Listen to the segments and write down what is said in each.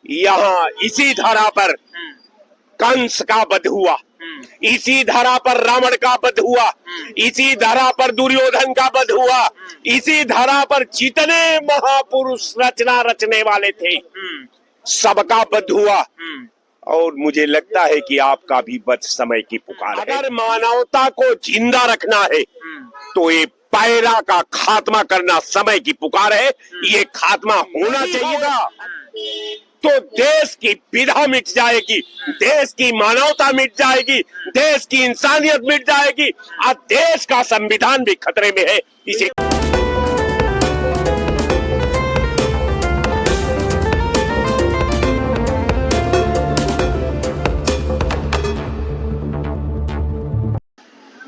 यहाँ इसी धरा पर कंस का वध हुआ, इसी धरा पर रावण का वध हुआ, इसी धरा पर दुर्योधन का वध हुआ, इसी धरा पर जितने महापुरुष रचना रचने वाले थे सबका वध हुआ। और मुझे लगता है कि आपका भी वध समय की पुकार है। अगर मानवता को जिंदा रखना है तो ये पैरा का खात्मा करना समय की पुकार है। ये खात्मा होना चाहिएगा तो देश की विधा मिट जाएगी, देश की मानवता मिट जाएगी, देश की इंसानियत मिट जाएगी और देश का संविधान भी खतरे में है। इसे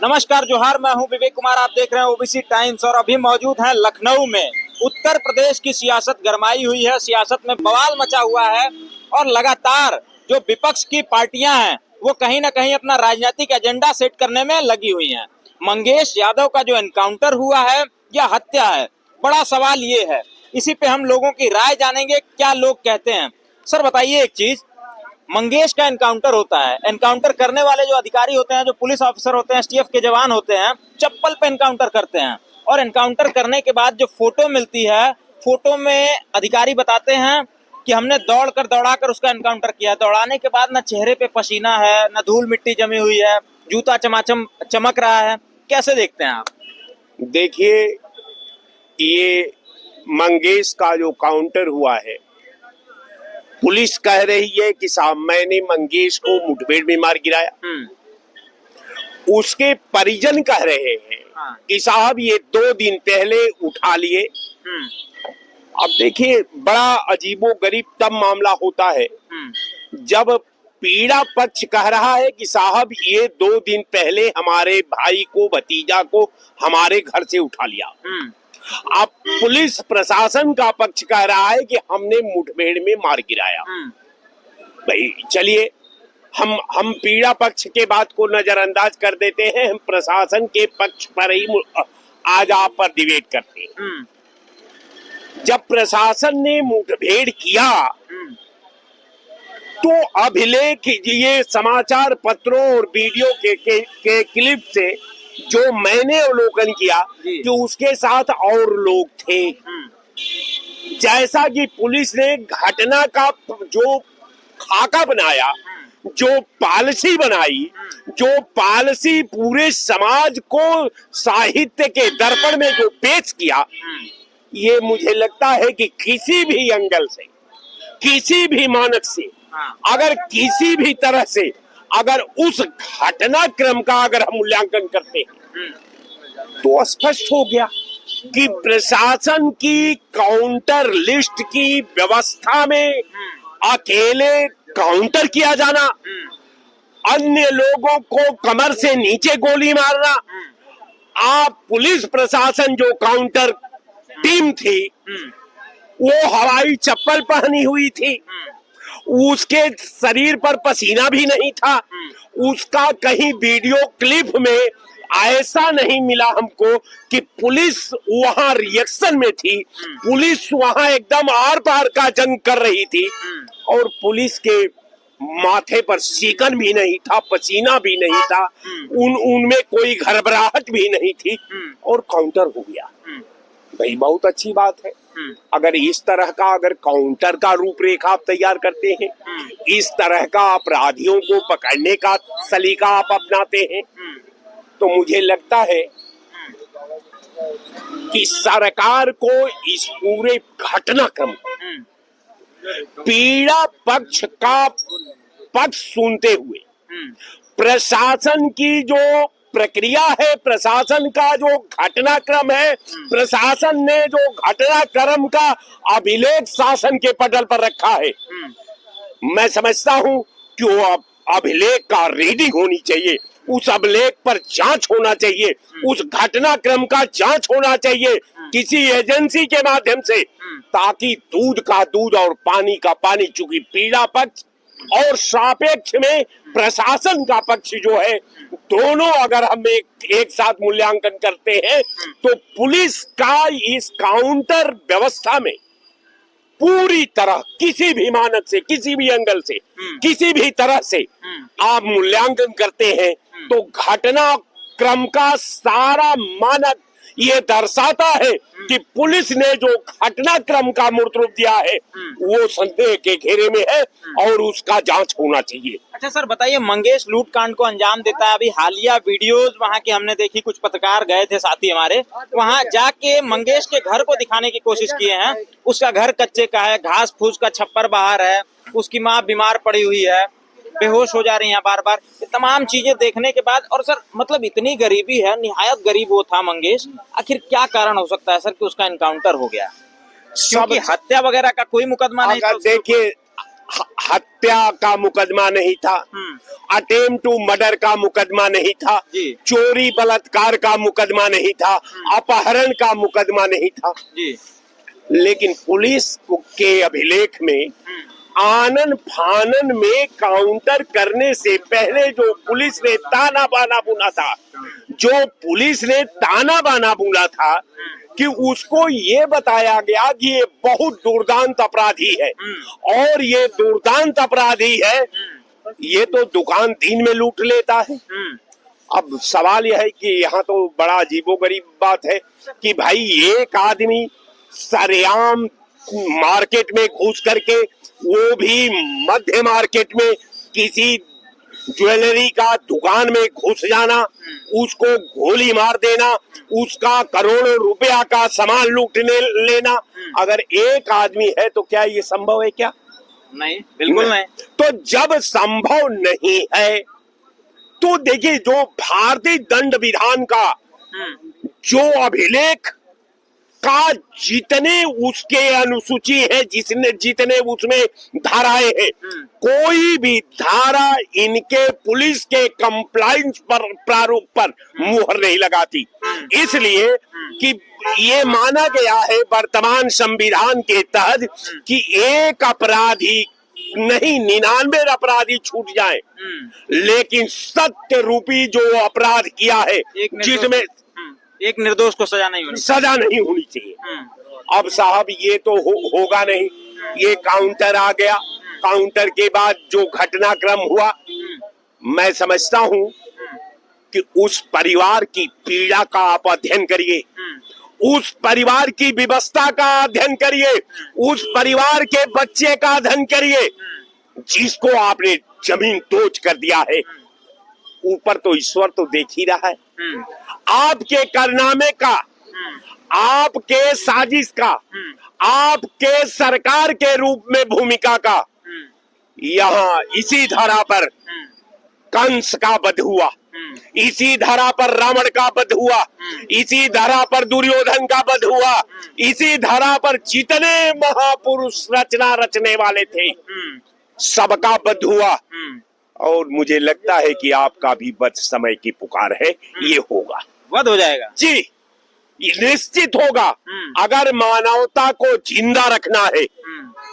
नमस्कार, जोहार। मैं हूं विवेक कुमार। आप देख रहे हैं ओबीसी टाइम्स और अभी मौजूद हैं लखनऊ में। उत्तर प्रदेश की सियासत गरमाई हुई है, सियासत में बवाल मचा हुआ है और लगातार जो विपक्ष की पार्टियां हैं वो कहीं ना कहीं अपना राजनीतिक एजेंडा सेट करने में लगी हुई हैं। मंगेश यादव का जो एनकाउंटर हुआ है या हत्या है, बड़ा सवाल ये है। इसी पे हम लोगों की राय जानेंगे, क्या लोग कहते हैं। सर बताइए एक चीज, मंगेश का एनकाउंटर होता है, एनकाउंटर करने वाले जो अधिकारी होते हैं, जो पुलिस ऑफिसर होते हैं, एसटीएफ के जवान होते हैं, चप्पल पे एनकाउंटर करते हैं और एनकाउंटर करने के बाद जो फोटो मिलती है, फोटो में अधिकारी बताते हैं कि हमने दौड़ाकर उसका एनकाउंटर किया। दौड़ाने के बाद न चेहरे पे पसीना है, न धूल मिट्टी जमी हुई है, जूता चमाचम चमक रहा है। कैसे देखते हैं आप? देखिए, ये मंगेश का जो काउंटर हुआ है, पुलिस कह रही है कि साहब मैंने मंगेश को मुठभेड़ में मार गिराया। उसके परिजन कह रहे हैं कि साहब ये 2 दिन पहले उठा लिए। अब देखिए, बड़ा अजीबोगरीब तब मामला होता है जब पीड़ा पक्ष कह रहा है कि साहब ये 2 दिन पहले हमारे भाई को, भतीजा को हमारे घर से उठा लिया। अब पुलिस प्रशासन का पक्ष कह रहा है कि हमने मुठभेड़ में मार गिराया। भाई चलिए, हम पीड़ा पक्ष के बात को नजरअंदाज कर देते हैं, हम प्रशासन के पक्ष पर ही आज आप पर डिबेट करते हैं। जब प्रशासन ने मुठभेड़ किया तो अभिलेख, ये समाचार पत्रों और वीडियो के क्लिप से जो मैंने अवलोकन किया कि उसके साथ और लोग थे। जैसा कि पुलिस ने घटना का जो खाका बनाया, जो पॉलिसी बनाई, जो पॉलिसी पूरे समाज को साहित्य के दर्पण में जो पेश किया, ये मुझे लगता है कि किसी भी एंगल से, किसी भी मानक से, अगर किसी भी तरह से अगर उस घटनाक्रम का अगर हम मूल्यांकन करते हैं तो स्पष्ट हो गया कि प्रशासन की काउंटर लिस्ट की व्यवस्था में अकेले काउंटर किया जाना, अन्य लोगों को कमर से नीचे गोली मारना, आप पुलिस प्रशासन जो काउंटर टीम थी वो हवाई चप्पल पहनी हुई थी, उसके शरीर पर पसीना भी नहीं था, उसका कहीं वीडियो क्लिप में ऐसा नहीं मिला हमको कि पुलिस वहां रिएक्शन में थी, पुलिस वहां एकदम आर पार का जंग कर रही थी और पुलिस के माथे पर सीकन भी नहीं था, पसीना भी नहीं था, उनमें कोई घबराहट भी नहीं थी और काउंटर हो गया। भाई बहुत अच्छी बात है। अगर इस तरह का अगर काउंटर का रूपरेखा आप तैयार करते हैं, इस तरह का अपराधियों को पकड़ने का सलीका आप अपनाते हैं, तो मुझे लगता है कि सरकार को इस पूरे घटनाक्रम पीड़ा पक्ष का पक्ष सुनते हुए प्रशासन की जो प्रक्रिया है, प्रशासन का जो घटनाक्रम है, प्रशासन ने जो घटनाक्रम का अभिलेख शासन के पटल पर रखा है, मैं समझता हूं कि वो अभिलेख का रीडिंग होनी चाहिए, उस अभिलेख पर जांच होना चाहिए, उस घटनाक्रम का जांच होना चाहिए किसी एजेंसी के माध्यम से, ताकि दूध का दूध और पानी का पानी, चूंकि पीड़ा पक्ष और सापेक्ष में प्रशासन का पक्ष जो है, दोनों अगर हम एक साथ मूल्यांकन करते हैं तो पुलिस का इस काउंटर व्यवस्था में पूरी तरह किसी भी मानक से, किसी भी एंगल से, किसी भी तरह से आप मूल्यांकन करते हैं तो घटना क्रम का सारा मानक ये दर्शाता है कि पुलिस ने जो घटनाक्रम का मूर्त रूप दिया है वो संदेह के घेरे में है और उसका जांच होना चाहिए। अच्छा सर बताइए, मंगेश लूटकांड को अंजाम देता है। अभी हालिया वीडियोस वहां की हमने देखी, कुछ पत्रकार गए थे साथी हमारे, वहां जाके मंगेश के घर को दिखाने की कोशिश किए हैं। उसका घर कच्चे का है, घास फूस का छप्पर बाहर है, उसकी माँ बीमार पड़ी हुई है, बेहोश हो जा रही हैं बार बार। ये तमाम चीजें देखने के बाद, और सर मतलब इतनी गरीबी है, निहायत गरीब वो था मंगेश, आखिर क्या कारण हो सकता है सर कि उसका एनकाउंटर हो गया? क्योंकि हत्या वगैरह का कोई मुकदमा नहीं था। देखिए, हत्या का मुकदमा नहीं था, अटेम्प्ट टू मर्डर का मुकदमा नहीं था, चोरी बलात्कार का मुकदमा नहीं था, अपहरण का मुकदमा नहीं था जी। लेकिन पुलिस के अभिलेख में आनन फानन में काउंटर करने से पहले जो पुलिस ने ताना बाना बुना था, जो पुलिस ने ताना बाना बुना था कि उसको ये बताया गया कि ये बहुत दुर्दांत अपराधी है और ये दुर्दांत अपराधी है, ये तो दुकान दिन में लूट लेता है। अब सवाल यह है कि यहाँ तो बड़ा अजीबोगरीब बात है कि भाई एक आदमी सरेआम मार्केट में घुस करके, वो भी मध्य मार्केट में किसी ज्वेलरी का दुकान में घुस जाना, उसको गोली मार देना, उसका करोड़ों रुपया का सामान लूटने लेना, अगर एक आदमी है तो क्या ये संभव है? क्या नहीं, बिल्कुल नहीं। तो जब संभव नहीं है तो देखिए, जो भारतीय दंड विधान का जो अभिलेख का जितने उसके अनुसूची है, जितने उसमें धाराएं हैं, कोई भी धारा इनके पुलिस के कंप्लायंस पर प्रारूप पर मुहर नहीं लगाती। इसलिए कि ये माना गया है वर्तमान संविधान के तहत कि एक अपराधी नहीं 99 अपराधी छूट जाए, लेकिन सत्य रूपी जो अपराध किया है जिसमें एक निर्दोष को सजा नहीं होनी चाहिए। अब साहब ये तो होगा नहीं। ये काउंटर आ गया, काउंटर के बाद जो घटनाक्रम हुआ, मैं समझता हूं कि उस परिवार की पीड़ा का आप अध्ययन करिए, उस परिवार की विवस्था का अध्ययन करिए, उस परिवार के बच्चे का अध्ययन करिए जिसको आपने जमीन दोज कर दिया है। ऊपर तो ईश्वर तो देख ही रहा है, आपके कारनामे का, आपके साजिश का, आपके सरकार के रूप में भूमिका का। यहाँ इसी धरा पर कंस का वध हुआ, इसी धरा पर रावण का वध हुआ, इसी धरा पर दुर्योधन का वध हुआ, इसी धरा पर जितने महापुरुष रचना रचने वाले थे सबका वध हुआ। और मुझे लगता है कि आपका भी वध समय की पुकार है, ये होगा, वध हो जाएगा जी, ये निश्चित होगा। अगर मानवता को जिंदा रखना है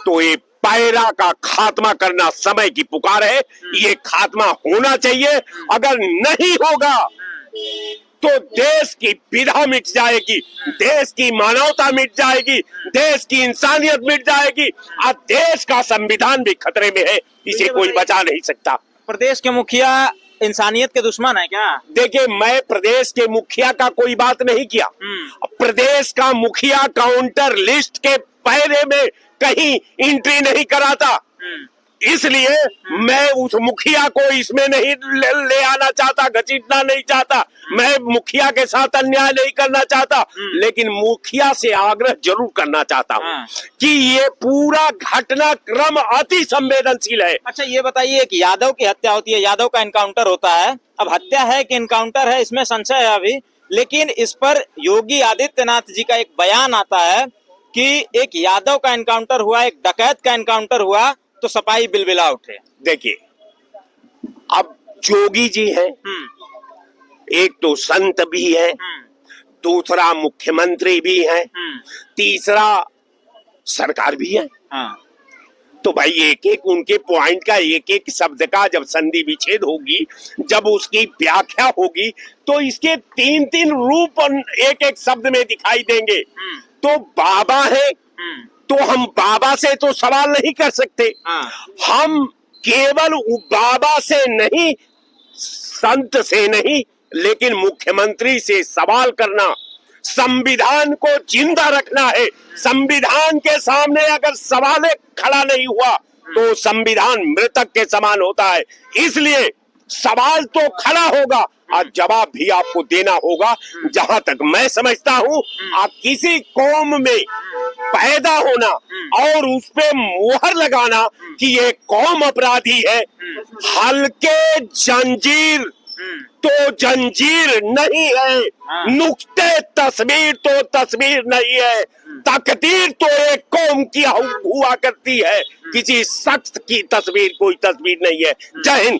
तो ये पैरा का खात्मा करना समय की पुकार है, ये खात्मा होना चाहिए। अगर नहीं होगा तो देश की विधा मिट जाएगी, देश की मानवता मिट जाएगी, देश की इंसानियत मिट जाएगी और देश का संविधान भी खतरे में है, इसे कोई बचा नहीं सकता। प्रदेश के मुखिया इंसानियत के दुश्मन है क्या? देखिए, मैं प्रदेश के मुखिया का कोई बात नहीं किया। प्रदेश का मुखिया काउंटर लिस्ट के पहरे में कहीं एंट्री नहीं कराता, इसलिए मैं उस मुखिया को इसमें नहीं ले आना चाहता, घसीटना नहीं चाहता, मैं मुखिया के साथ अन्याय नहीं करना चाहता, लेकिन मुखिया से आग्रह जरूर करना चाहता हूँ कि ये पूरा घटनाक्रम अति संवेदनशील है। अच्छा ये बताइए कि यादव की हत्या होती है, यादव का एनकाउंटर होता है, अब हत्या है कि एनकाउंटर है इसमें संशय है अभी, लेकिन इस पर योगी आदित्यनाथ जी का एक बयान आता है कि एक यादव का एनकाउंटर हुआ, एक डकैत का एनकाउंटर हुआ तो सपाई बिलबिला उठे। देखिए, अब जोगी जी हैं, एक तो संत भी है, दूसरा मुख्यमंत्री भी है, तीसरा सरकार भी है। तो भाई एक एक उनके पॉइंट का, एक एक शब्द का जब संधि विच्छेद होगी, जब उसकी व्याख्या होगी, तो इसके तीन तीन रूप एक एक शब्द में दिखाई देंगे। तो बाबा है, तो हम बाबा से तो सवाल नहीं कर सकते। हम केवल बाबा से नहीं, संत से नहीं, लेकिन मुख्यमंत्री से सवाल करना, संविधान को जिंदा रखना है। संविधान के सामने अगर सवाल खड़ा नहीं हुआ तो संविधान मृतक के समान होता है। इसलिए सवाल तो खड़ा होगा और जवाब भी आपको देना होगा। जहां तक मैं समझता हूं, आप किसी कौम में पैदा होना और उस पे मुहर लगाना कि ये कौम अपराधी है, हल्के जंजीर तो जंजीर नहीं है, नुक्ते तस्वीर तो तस्वीर नहीं है, तकदीर तो एक कौम की हुआ करती है, किसी शख्स की तस्वीर कोई तस्वीर नहीं है। जय हिंद।